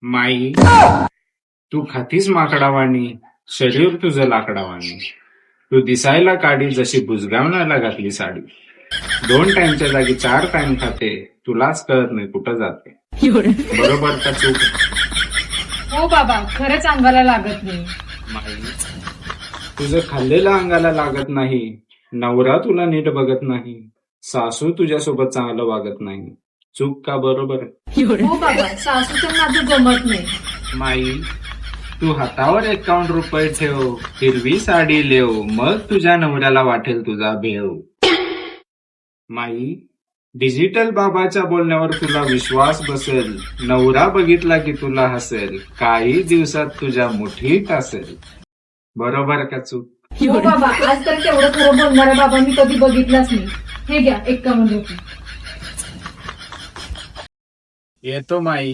माई, तू खातीस माकडावाणी, शरीर तुझं लाकडावाणी. तू दिसायला काढी जशी बुजगावण्याला घातली साडी. 2 टाइमच्या जागी 4 टाइम खाते, तुलाच कळत नाही कुठं जाते. बरोबर का चूक? हो बाबा, खरंच अंगाला लागत नाही. माई, तुझं खाल्लेलं अंगाला लागत नाही. नवरा तुला नीट बघत नाही. सासू तुझ्यासोबत चांगलं वागत नाही. चूक का बरोबर? हो बाबा, सासूचं माझं जमत नाही. माई, तू हातावर 51 रुपये ठेव, हिरवी साडी लेव, मग तुझ्या नवऱ्याला वाटेल तुझा भेव. माई, डिजिटल बाबाच्या बोलण्यावर तुला विश्वास बसेल. नवरा बघितला की तुला हसेल. काही दिवसात तुझ्या मुठीत असेल. बरोबर का चूक? हो बाबा, आज तर तेवढं खरं बोलणारा बाबा मी कधी बघितलाच नाही. हे घ्या 51 रुपये. येतो माई.